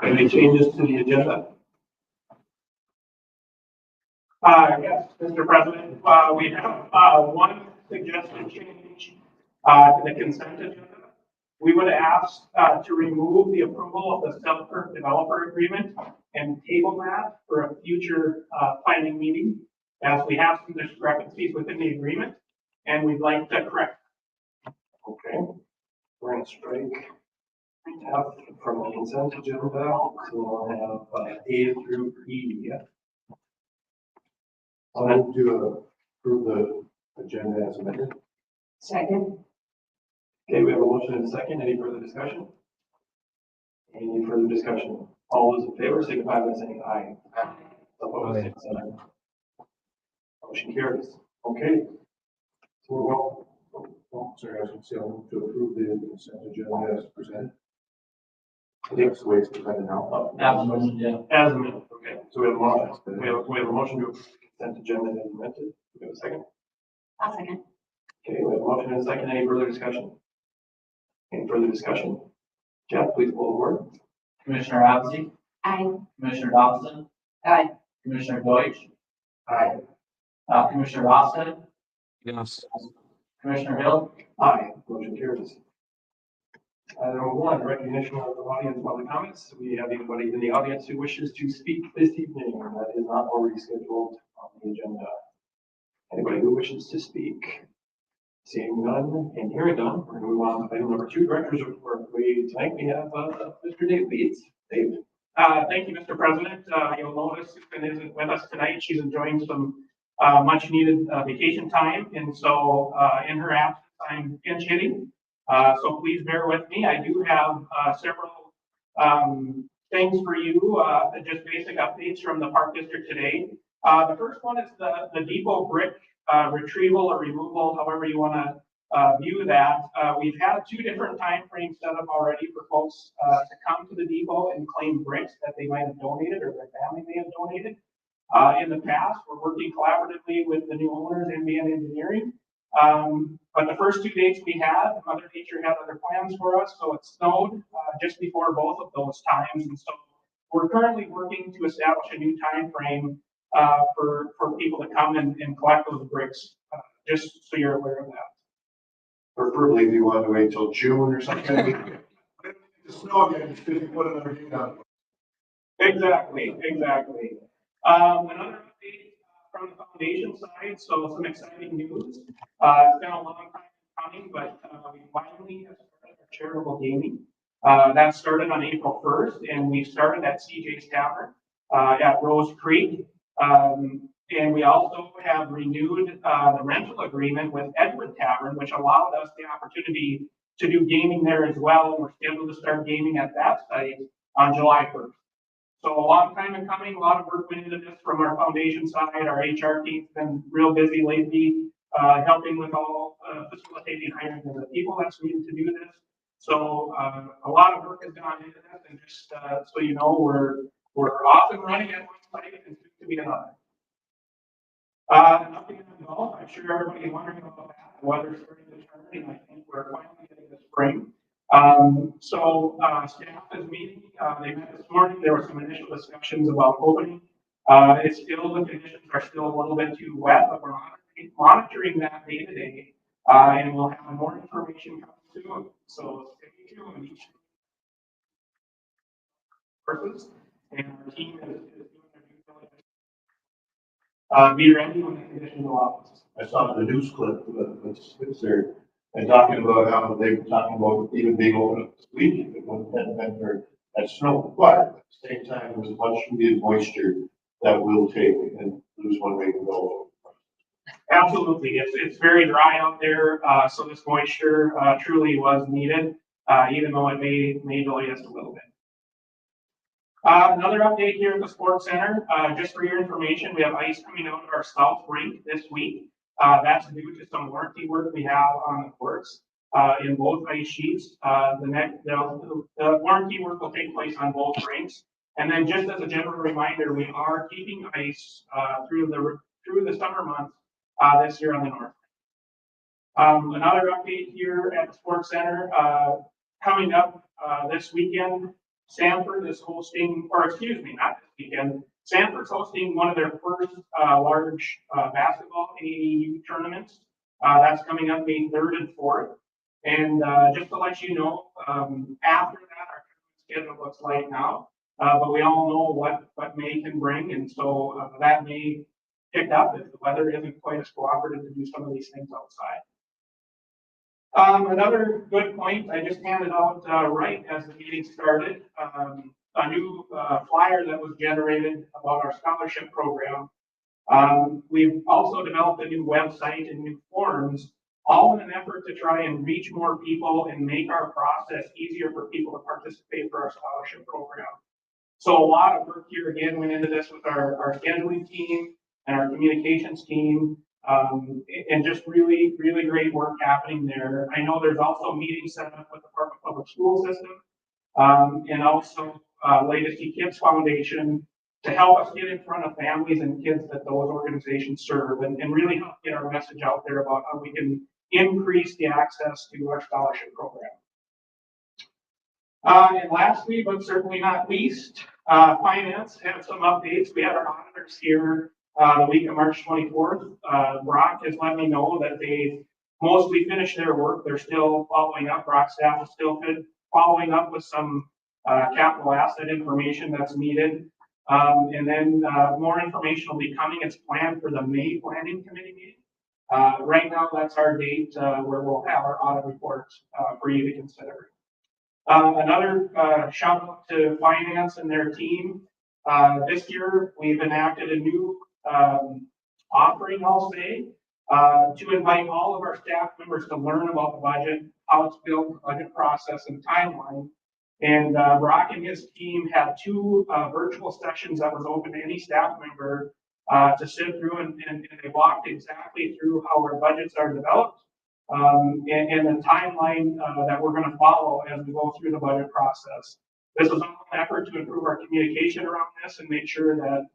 Any changes to the agenda? Yes, Mr. President, we have one suggested change to the consent agenda. We would ask to remove the approval of the self-serve developer agreement and table that for a future planning meeting, as we have some discrepancies within the agreement, and we'd like to correct. Okay, we're going to strike F from the consent agenda, so we'll have A through E. I'll move to approve the agenda as amended. Second. Okay, we have a motion and a second. Any further discussion? Any further discussion? All those in favor signify by saying aye. Opposed, same sign. Motion carries. Okay. So Sorry, I was going to say, I'll move to approve the consent agenda as presented. I think that's the way it's presented now. As amended. Okay, so we have a motion. We have a motion to approve the consent agenda as amended. We have a second. I'll second. Okay, we have a motion and a second. Any further discussion? Any further discussion? Jeff, please pull the board. Commissioner Absey, Aye. Commissioner Dobson, Aye. Commissioner Deutsch, Aye. Commissioner Austin, Yes. Commissioner Hill, Aye. Motion carries. Item 1, recognition of the audience public comments. We have anybody in the audience who wishes to speak this evening that is not already scheduled on the agenda. Anybody who wishes to speak? Seeing none and hearing none, we're going to move on to item number 2, directors report. Tonight we have Mr. Dave Leeds. Dave. Thank you, Mr. President. You'll notice Susan isn't with us tonight. She's enjoying some much needed vacation time. And so in her absence, I'm pinch hitting. So please bear with me. I do have several things for you, just basic updates from the Park District today. The first one is the depot brick retrieval or removal, however you want to view that. We've had 2 different time frames set up already for folks to come to the depot and claim bricks that they might have donated or their family may have donated. In the past, we're working collaboratively with the new owners, NBN Engineering. But the first 2 dates we had, Mother Nature had other plans for us, so it snowed just before both of those times. And so we're currently working to establish a new time frame for people to come and collect those bricks, just so you're aware of that. Preferably, if you want to wait till June or something. The snow again, just because you put another game down. Exactly. Another update from the foundation side, so some exciting news. It's been a long time coming, but we finally have started our charitable gaming. That started on April 1st, and we started at CJ's Tavern at Rose Creek. And we also have renewed the rental agreement with Edward Tavern, which allowed us the opportunity to do gaming there as well. And we're scheduled to start gaming at that site on July 1st. So a long time in coming, a lot of work went into this from our foundation side. Our HR team's been real busy lately, helping with all facilitating hiring of the people that's needed to do this. So a lot of work has gone into this, and just so you know, we're off and running at one site and soon to be another. Nothing in golf. I'm sure everybody's wondering about that. The weather's starting to turn, and I think we're finally getting the spring. So staff is meeting. They met this morning. There were some initial discussions about opening. It's still, the conditions are still a little bit too wet, but we're monitoring that day to day, and we'll have more information coming soon. So stay tuned. And our team is doing their due diligence. Be ready when the conditions allow us. I saw the news clip that's there and talking about how they were talking about even being open up this week if it wasn't been for that snow. But at the same time, there was much needed moisture that will take and lose one way to go. Absolutely. It's very dry out there. So this moisture truly was needed, even though it may delay us a little bit. Another update here at the Sports Center, just for your information, we have ice coming out of our south rink this week. That's due to some warranty work we have on the courts in both ice sheets. The warranty work will take place on both rinks. And then just as a general reminder, we are keeping ice through the summer months this year on the north. Another update here at the Sports Center, coming up this weekend, Sanford is hosting, or excuse me, not this weekend. Sanford's hosting one of their first large basketball AAU tournaments. That's coming up May 3rd and 4th. And just to let you know, after that, our schedule looks like now. But we all know what May can bring, and so that may pick up if the weather isn't quite as cooperative to do some of these things outside. Another good point, I just handed out right as the meeting started, a new flyer that was generated about our scholarship program. We've also developed a new website and new forms, all in an effort to try and reach more people and make our process easier for people to participate for our scholarship program. So a lot of work here again went into this with our scheduling team and our communications team. And just really, really great work happening there. I know there's also meetings set up with the Department of Public School System, and also Legacy Kids Foundation to help us get in front of families and kids that those organizations serve, and really help get our message out there about how we can increase the access to our scholarship program. And lastly, but certainly not least, finance had some updates. We had our auditors here the week of March 24th. Brock has let me know that they mostly finished their work. They're still following up. Brock staff is still following up with some capital asset information that's needed. And then more information will be coming. It's planned for the May Planning Committee meeting. Right now, that's our date where we'll have our audit report for you to consider. Another shout out to finance and their team. This year, we've enacted a new offering, I'll say, to invite all of our staff members to learn about the budget, how it's built, the budget process, and timeline. And Brock and his team had 2 virtual sessions that was open to any staff member to sit through, and they walked exactly through how our budgets are developed and the timeline that we're going to follow as we go through the budget process. This was an effort to improve our communication around this and make sure that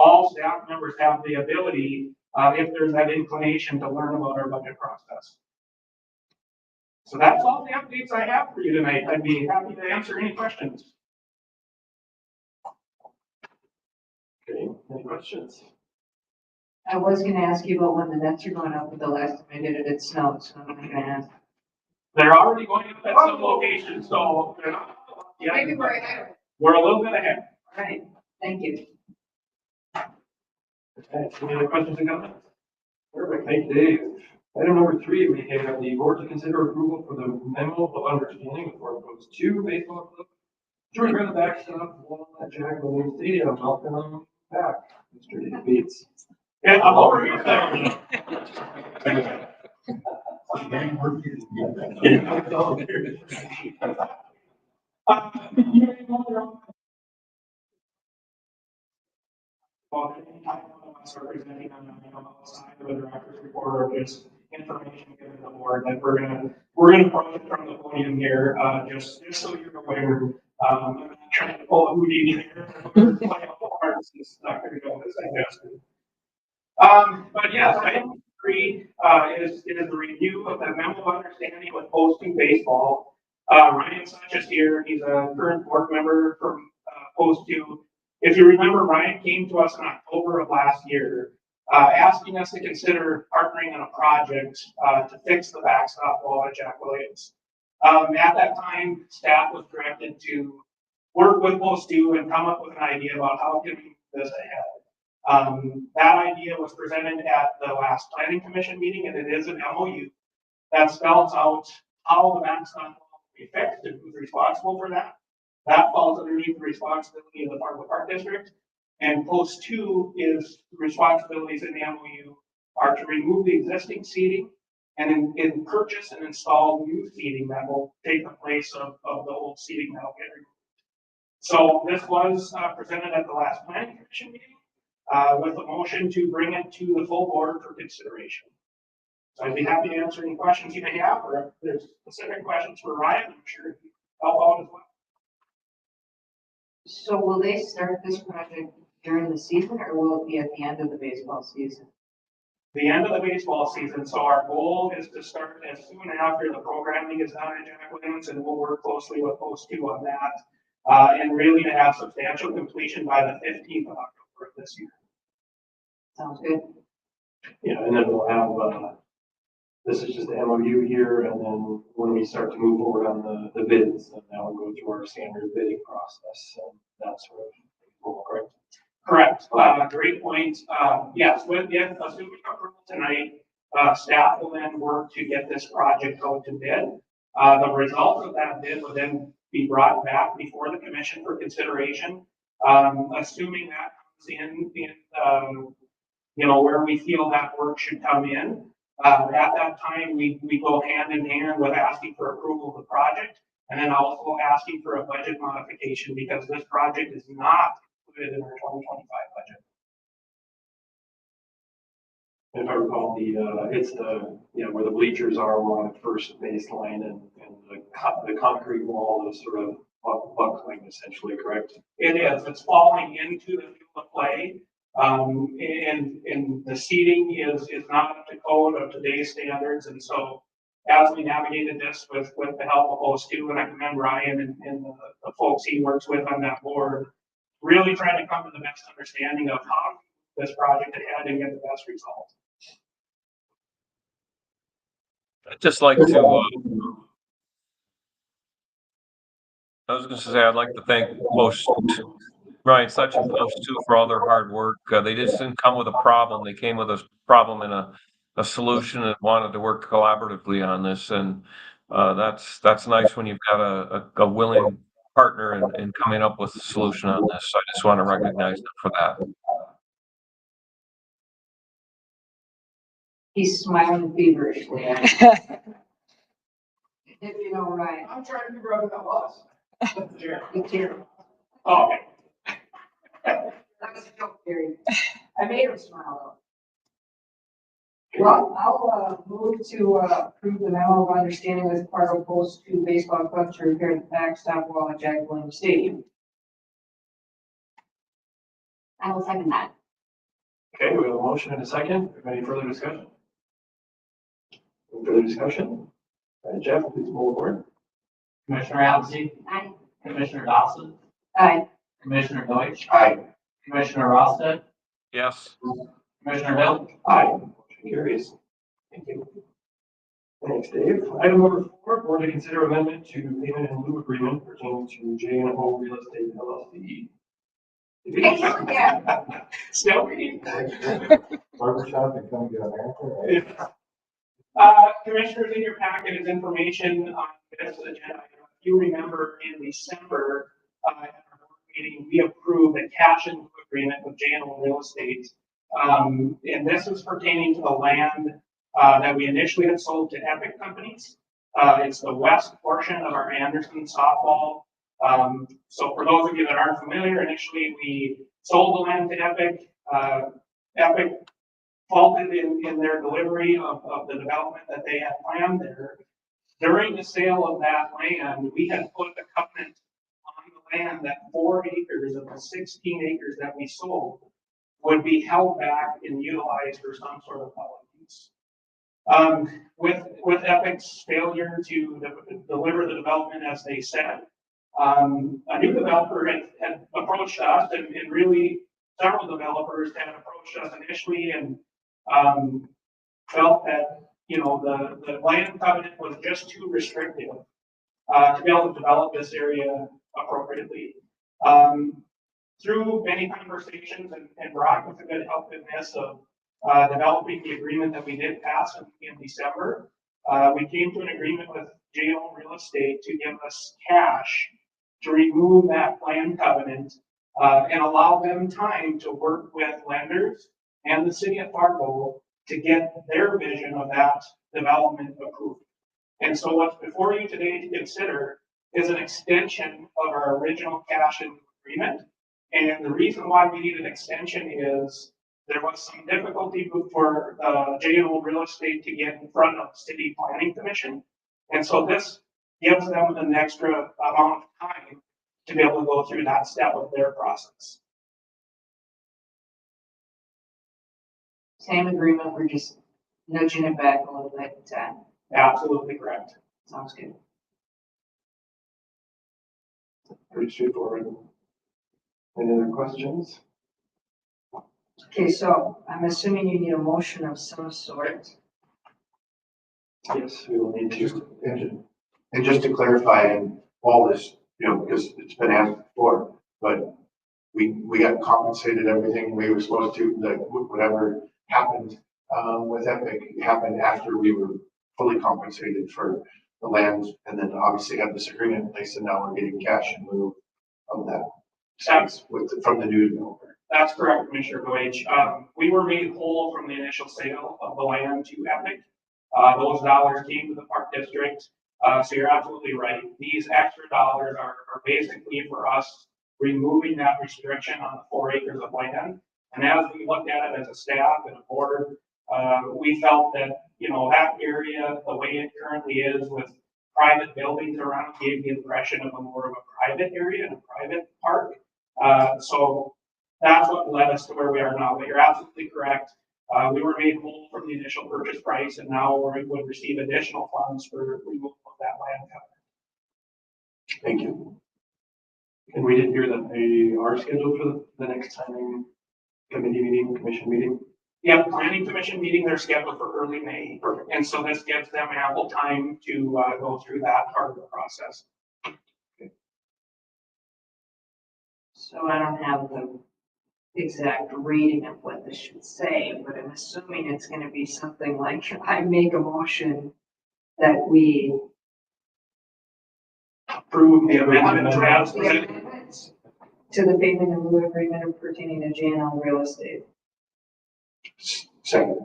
all staff members have the ability, if there's that inclination, to learn about our budget process. So that's all the updates I have for you tonight. I'd be happy to answer any questions. Okay, any questions? I was gonna ask you about when the nets are going up, but the last time I did it, it snowed, so I'm not gonna ask. They're already going up at some locations, so they're not. Yeah, Maybe we're ahead. we're a little bit ahead. All right, thank you. Okay, any other questions and comments? Perfect, thank you, Dave. Item number 3, we have the board to consider approval for the memo of understanding with Fargo Park 2 baseball club to repair the backstop wall at Jack Williams Stadium. Welcome back, Mr. Dave Bates. Yeah, I'm over here. Representing on outside of the director's report or just information given to the board that we're gonna approach from the podium here, just so you're aware. I'm not trying to pull a Houdini here. Play all parts. It's not gonna go as suggested. But yes, item 3 is the review of the memo of understanding with Post 2 baseball. Ryan Such is here. He's a current board member from Post 2. If you remember, Ryan came to us in October of last year, asking us to consider partnering on a project to fix the backstop wall at Jack Williams. At that time, staff was directed to work with Post 2 and come up with an idea about how can we move this ahead. That idea was presented at the last planning commission meeting, and it is an MOU that spells out how the backstop wall will be fixed and who's responsible for that. That falls underneath the responsibility of the Fargo Park District. And Post 2 is the responsibilities in the MOU are to remove the existing seating and in purchase and install new seating that will take the place of the old seating that will get removed. So this was presented at the last planning commission meeting with a motion to bring it to the full board for consideration. So I'd be happy to answer any questions you may have, or if there's specific questions for Ryan, I'm sure he'll help out as well. So will they start this project during the season, or will it be at the end of the baseball season? The end of the baseball season. So our goal is to start as soon after the programming is done at Jack Williams, and we'll work closely with Post 2 on that. and really to have substantial completion by the 15th of October of this year. Sounds good. Yeah, and then we'll have, this is just the MOU here, and then when we start to move forward on the bids, then that will go through our standard bidding process, and that sort of thing, correct? Correct. Great point. Yes, assuming approval tonight, staff will then work to get this project out to bid. The results of that bid will then be brought back before the commission for consideration. Assuming that comes in where we feel that work should come in. At that time, we go hand in hand with asking for approval of the project and then also asking for a budget modification because this project is not included in our 2025 budget. If I recall, it's where the bleachers are along the first baseline and the concrete wall is sort of buckling essentially, correct? It is. It's falling into the field of play. And the seating is not up to code of today's standards. And so as we navigated this with the help of OS2, and I commend Ryan and the folks he works with on that board, really trying to come to the best understanding of how this project ahead and get the best result. I'd just like to, I was going to say, I'd like to thank Ryan Such and Post too for all their hard work. They just didn't come with a problem. They came with a problem and a solution and wanted to work collaboratively on this. And that's nice when you've got a willing partner in coming up with a solution on this. So I just want to recognize them for that. He's smiling feverishly. If you know, Ryan. I'm trying to figure out who that was. It's here. Oh, okay. That was a joke, Gary. I made him smile though. Well, I'll move to approve the memo of understanding with Fargo Post 2 baseball club to repair the backstop wall at Jack Williams Stadium. I will second that. Okay, we have a motion and a second. Any further discussion? Any further discussion? All right, Jeff, please pull the board. Commissioner Alves, Aye. Commissioner Dawson, Aye. Commissioner Deutsch, Aye. Commissioner Rosted, Yes. Commissioner Hill. Aye. Motion carries. Thank you. Thanks, Dave. Item number 4, board to consider amendment to payment in lieu agreement pertaining to J&O Real Estate LLC. Yeah. Still reading. Barbershop and come get an answer, right? Commissioners, in your packet is information on this agenda. If you remember in December, at our board meeting, we approved a cash in lieu agreement with J&O Real Estate. And this is pertaining to the land that we initially had sold to Epic Companies. It's the west portion of our Anderson softball. So for those of you that aren't familiar, initially we sold the land to Epic. Epic faulted in their delivery of the development that they had planned there. During the sale of that land, we had put a covenant on the land that 4 acres of the 16 acres that we sold would be held back and utilized for some sort of public use. With Epic's failure to deliver the development as they said, a new developer had approached us, and really several developers had approached us initially and felt that the land covenant was just too restrictive to be able to develop this area appropriately. Through many conversations and Brock with a good help in this of developing the agreement that we did pass in December, we came to an agreement with J&O Real Estate to give us cash to remove that land covenant and allow them time to work with lenders and the city of Fargo to get their vision of that development approved. And so what's before you today to consider is an extension of our original cash in agreement. And the reason why we need an extension is there was some difficulty for J&O Real Estate to get in front of the City Planning Commission. And so this gives them an extra amount of time to be able to go through that step of their process. Same agreement, we're just nudging it back a little bit in time. Absolutely correct. Sounds good. Pretty straightforward. Any other questions? Okay, so I'm assuming you need a motion of some sort. Yes, we will need to. And just to clarify, and all this, because it's been asked before, but we got compensated everything we were supposed to, like whatever happened, with Epic happened after we were fully compensated for the land, and then obviously had this agreement in place, and now we're getting cash in lieu of that. That's, From the new developer. that's correct, Commissioner Goich. We were made whole from the initial sale of the land to Epic. Those dollars came to the Park District. So you're absolutely right. These extra dollars are basically for us removing that restriction on the 4 acres of land. And as we looked at it as a staff and a board, we felt that, that area, the way it currently is with private buildings around, gave the impression of a more of a private area and a private park. So that's what led us to where we are now. But you're absolutely correct. We were made whole from the initial purchase price, and now we would receive additional funds for removal of that land cover. Thank you. And we did hear that they are scheduled for the next time committee meeting, commission meeting. Yeah, planning commission meetings are scheduled for early May. And so this gives them ample time to go through that part of the process. So I don't have the exact reading of what this should say, but I'm assuming it's gonna be something like, I make a motion that we Approve the amendment as the presented. amendments to the payment in lieu agreement pertaining to JNL real estate. Second.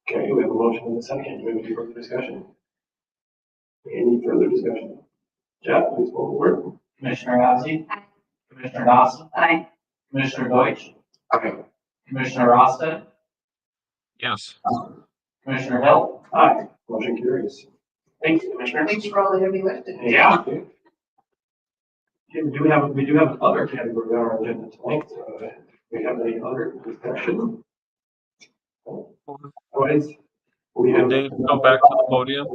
Okay, we have a motion and a second. Do we have any further discussion? Any further discussion? Jeff, please call the word. Commissioner Ozzy. Aye. Commissioner Dawson. Aye. Commissioner Deutsch. Okay. Commissioner Rosted. Yes. Commissioner Hill. Aye. Motion carries. Thank you, Commissioner. Thanks for all the heavy lifting. Yeah. Okay, we do have another category on our agenda tonight. We have any other discussion? Otherwise, we have. Dave, go back to the podium.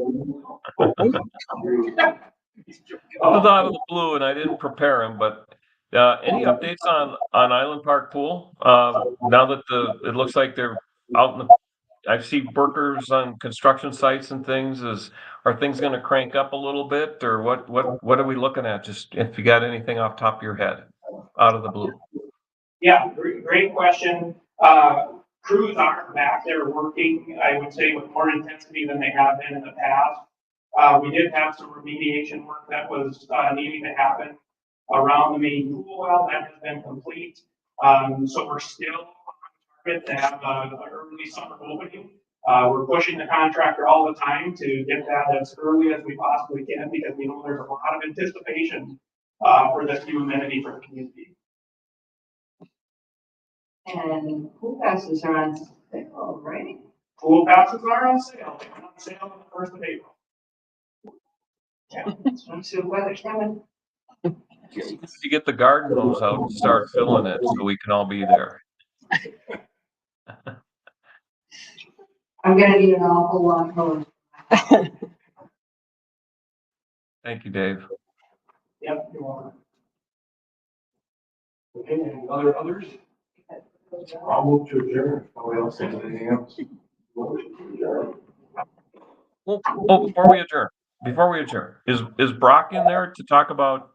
This was out of the blue and I didn't prepare him, but any updates on Island Park Pool? Now that it looks like they're out in the, I see workers on construction sites and things. Are things going to crank up a little bit, or what are we looking at? Just if you got anything off the top of your head, out of the blue. Yeah, great question. Crews are back there working, I would say, with more intensity than they have been in the past. We did have some remediation work that was needing to happen around the main pool well. That has been complete. So we're still on target to have an early summer opening. We're pushing the contractor all the time to get that as early as we possibly can, because we know there's a lot of anticipation for this new amenity for the community. And pool passes are on sale, right? Pool passes are on sale. They went on sale on the 1st of April. Yeah. Once the weather's coming. You get the garden hose out and start filling it so we can all be there. I'm gonna need an awful lot more. Thank you, Dave. Yep, you are. Okay, any others? I'll move to adjourn. Nobody else has anything else? Motion to adjourn. Well, before we adjourn, is Brock in there to talk about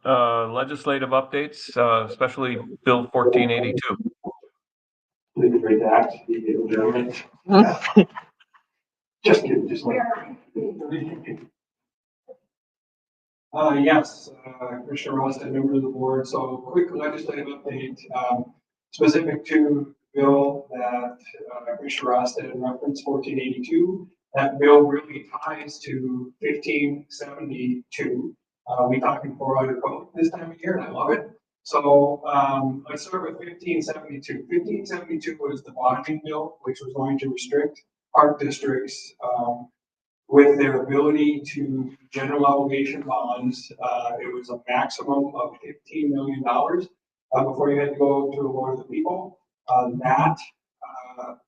legislative updates, especially Bill 1482? Please redact the adjournment. Just kidding, just like. Yes, Commissioner Ross and members of the board. So quick legislative update, specific to the bill that Commissioner Ross did in reference 1482. That bill really ties to 1572. We talking 400 code this time of year, and I love it. So let's start with 1572. 1572 was the bonding bill, which was going to restrict park districts with their ability to general obligation bonds. It was a maximum of $15 million before you had to go to a vote of the people. That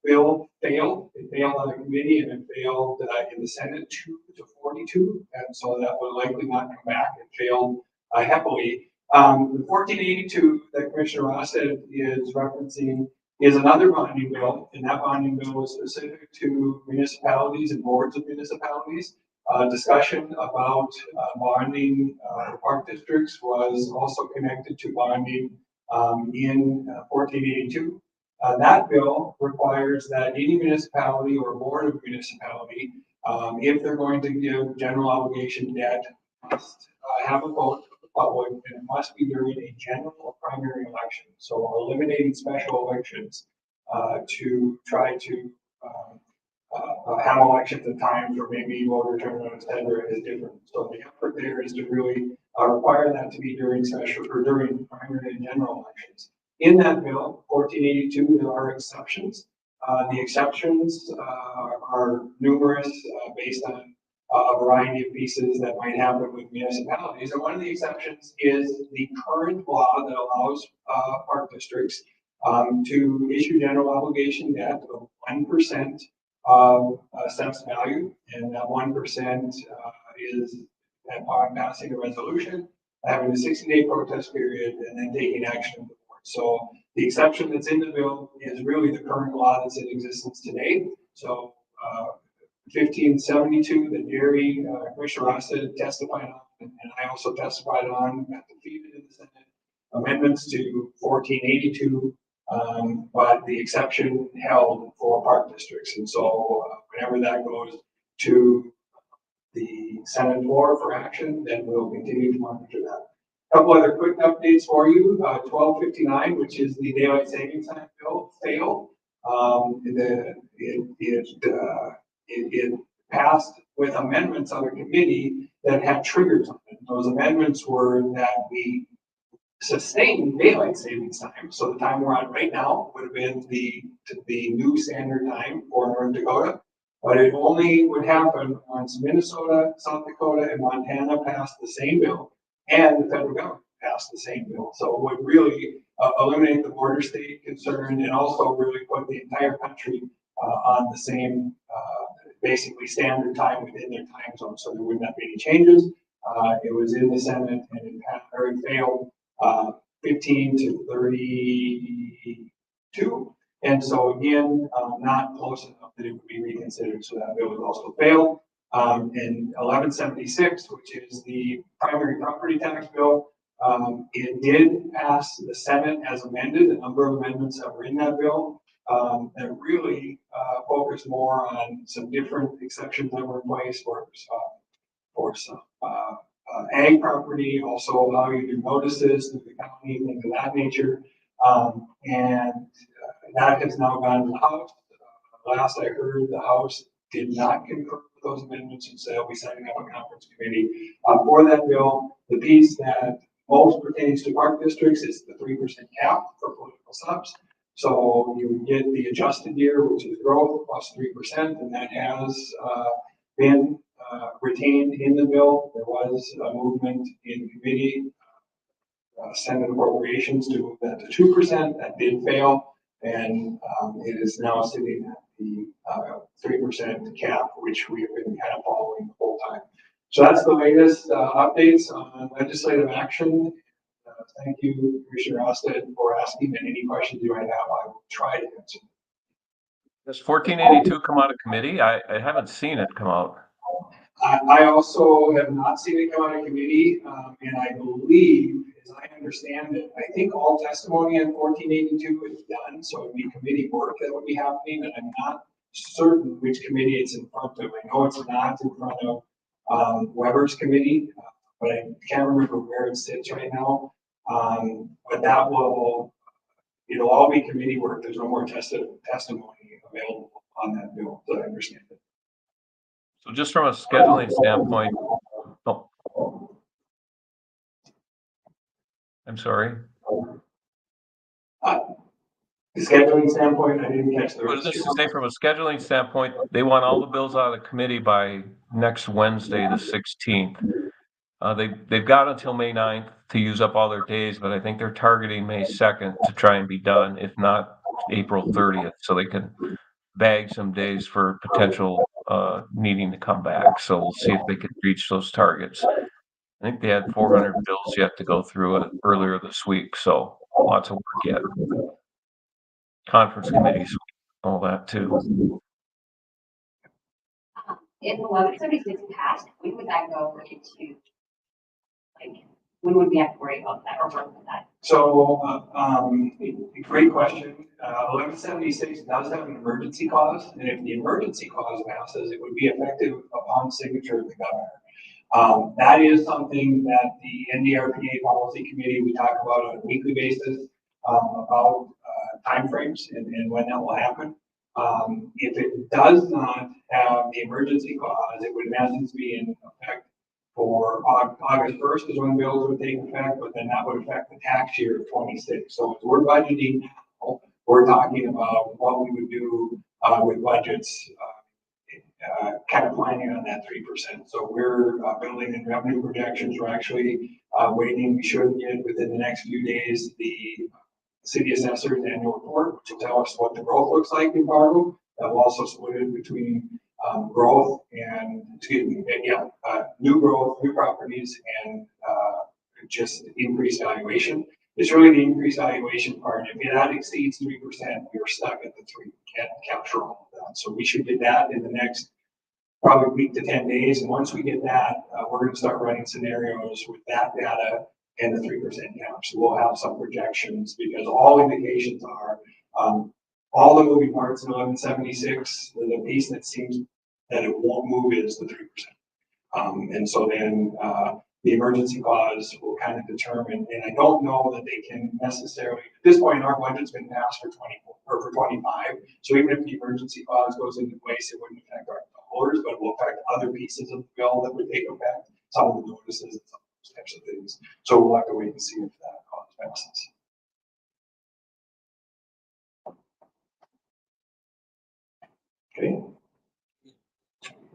bill failed. It failed on the committee and it failed in the Senate 2 to 42. And so that will likely not come back. It failed heavily The 1482 that Commissioner Ross said is referencing is another bonding bill, and that bonding bill was specific to municipalities and boards of municipalities. Discussion about bonding park districts was also connected to bonding in 1482. That bill requires that any municipality or board of municipality, if they're going to give general obligation debt, must have a vote of the public, and it must be during a general or primary election. So eliminating special elections to try to have elections at times where maybe voter turnout, et cetera, is different. So the effort there is to really require that to be during special or during primary and general elections. In that bill, 1482, there are exceptions. The exceptions are numerous based on a variety of pieces that might happen with municipalities. And one of the exceptions is the current law that allows park districts to issue general obligation debt of 1% of assessed value. And that 1% is upon passing a resolution, having a 60-day protest period, and then taking action of the board. So the exception that's in the bill is really the current law that's in existence today. So 1572 that Jerry, Commissioner Ross testified on, and I also testified on, got defeated in the Senate. Amendments to 1482, but the exception held for park districts. And so whenever that goes to the Senate floor for action, then we'll continue to monitor that. A couple other quick updates for you. 1259, which is the daylight savings time bill, failed. It passed with amendments on a committee that had triggers on it. Those amendments were that we sustain daylight savings time. So the time we're on right now would have been the new standard time for North Dakota, but it only would happen once Minnesota, South Dakota, and Montana passed the same bill and the federal government passed the same bill. So it would really eliminate the border state concern and also really put the entire country on the same basically standard time within their time zone. So there would not be any changes. It was in the Senate and it failed 15 to 32. And so again, not close enough that it would be reconsidered. So that bill was also failed. In 1176, which is the primary property tax bill, it did pass the Senate as amended. A number of amendments that were in that bill that really focused more on some different exceptions that were in place for some ag property, also allow you to do notices to the county, things of that nature. And that has now gone to the House. Last I heard, the House did not concur with those amendments, and so they'll be setting up a conference committee for that bill. The piece that most pertains to park districts is the 3% cap for political subs. So you would get the adjusted year, which is growth plus 3%, and that has been retained in the bill. There was a movement in committee, Senate appropriations to move that to 2%. That did fail, and it is now sitting at the 3% cap, which we have been kind of following the whole time. So that's the latest updates on legislative action. Thank you, Commissioner Austin, for asking, and any questions you might have, I will try to answer. Does 1482 come out of committee? I haven't seen it come out. I also have not seen it come out of committee, and I believe, as I understand it, I think all testimony on 1482 is done, so it would be committee work that would be happening, and I'm not certain which committee it's in front of. I know it's not in front of Weber's committee, but I can't remember where it sits right now. But that it'll all be committee work. There's no more testimony available on that bill, that I understand it. So just from a scheduling standpoint, I'm sorry. The scheduling standpoint, I didn't catch the Well, rest. just to say, from a scheduling standpoint, they want all the bills out of the committee by next Wednesday, the 16th. They've got until May 9th to use up all their days, but I think they're targeting May 2nd to try and be done, if not April 30th, so they can bag some days for potential needing to come back. So we'll see if they can reach those targets. I think they had 400 bills yet to go through it earlier this week, so lots of work yet. Conference committees, all that too. If 1176 passed, when would that go into, like, when would we have to worry about that or work with that? So, great question. 1176 does have an emergency clause, and if the emergency clause passes, it would be effective upon signature of the governor. That is something that the NDRPA policy committee, we talk about on a weekly basis, about timeframes and when that will happen. If it does not have the emergency clause, it would in essence be in effect for August 1st is when bills would take effect, but then that would affect the tax year of 26. So if we're budgeting, we're talking about what we would do with budgets, kind of planning on that 3%. So we're building in revenue projections. We're actually waiting. We should get within the next few days the city assessor's annual report, which will tell us what the growth looks like in Fargo. That will also split it between growth and, new growth, new properties, and just increased valuation. It's really the increased valuation part. If that exceeds 3%, we're stuck at the 3. Can't capture all of that. So we should get that in the next probably week to 10 days. And once we get that, we're going to start running scenarios with that data and the 3% cap. So we'll have some projections because all indications are all the moving parts in 1176, the piece that seems that it won't move is the 3%. And so then the emergency clause will kind of determine, and I don't know that they can necessarily, at this point, our budget's been passed for 24 or for 25. So even if the emergency clause goes into place, it wouldn't affect our dollars, but it will affect other pieces of the bill that would take effect, some of the notices and some of those types of things. So we'll have to wait and see if that clause passes. Okay.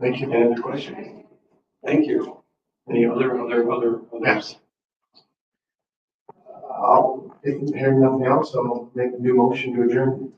Thank you. Any other questions? Thank you. Any other? Yes. If hearing nothing else, I'll make a new motion to adjourn.